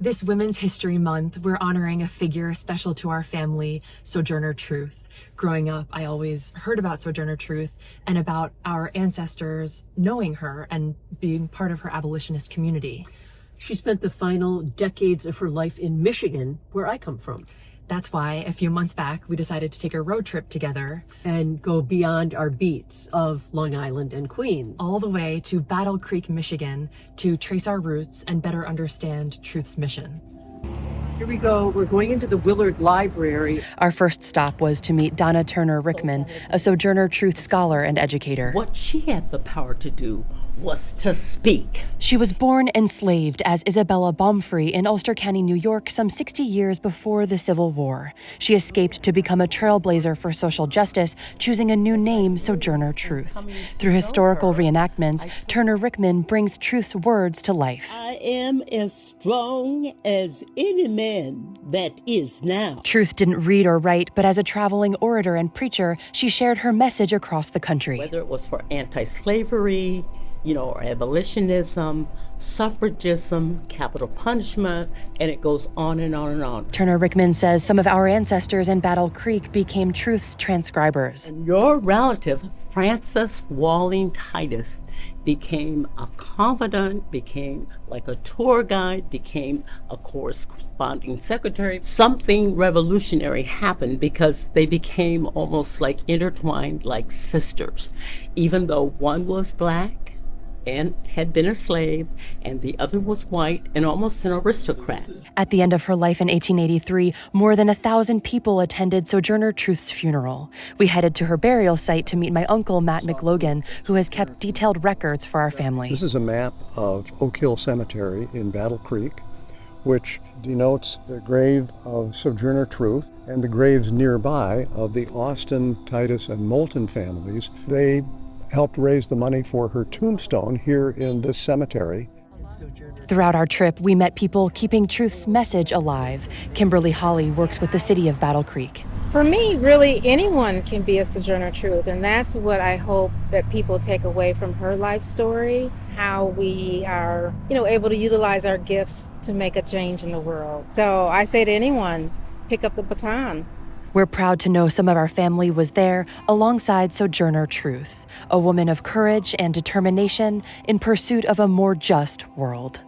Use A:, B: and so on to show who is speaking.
A: This Women's History Month, we're honoring a figure special to our family, Sojourner Truth. Growing up, I always heard about Sojourner Truth and about our ancestors knowing her and being part of her abolitionist community.
B: She spent the final decades of her life in Michigan, where I come from.
A: That's why a few months back, we decided to take a road trip together
B: and go beyond our beats of Long Island and Queens.
A: all the way to Battle Creek, Michigan, to trace our roots and better understand Truth's mission.
B: Here we go. We're going into the Willard Library.
A: Our first stop was to meet Donna Turner Rickman, a Sojourner Truth scholar and educator.
C: What she had the power to do was to speak.
A: She was born enslaved as Isabella Baumfree in Ulster County, New York, some 60 years before the Civil War. She escaped to become a trailblazer for social justice, choosing a new name, Sojourner Truth. Through historical reenactments, Turner Rickman brings Truth's words to life.
C: I am as strong as any man that is now.
A: Truth didn't read or write, but as a traveling orator and preacher, she shared her message across the country.
C: Whether it was for anti-slavery, or abolitionism, suffragism, capital punishment, and it goes on and on and on.
A: Turner Rickman says some of our ancestors in Battle Creek became Truth's transcribers.
C: And your relative, Frances Walling Titus, became a confidant, became like a tour guide, became a corresponding secretary. Something revolutionary happened because they became almost like intertwined, like sisters. Even though one was Black and had been a slave, and the other was white and almost an aristocrat.
A: At the end of her life in 1883, more than 1,000 people attended Sojourner Truth's funeral. We headed to her burial site to meet my uncle, Matt McLogan, who has kept detailed records for our family.
D: This is a map of Oak Hill Cemetery in Battle Creek, which denotes the grave of Sojourner Truth and the graves nearby of the Austin, Titus, and Moulton families. They helped raise the money for her tombstone here in this cemetery.
A: Throughout our trip, we met people keeping Truth's message alive. Kimberly Holly works with the city of Battle Creek.
E: For me, really, anyone can be a Sojourner Truth, and that's what I hope that people take away from her life story, how we are, able to utilize our gifts to make a change in the world. So I say to anyone, pick up the baton.
A: We're proud to know some of our family was there alongside Sojourner Truth, a woman of courage and determination in pursuit of a more just world.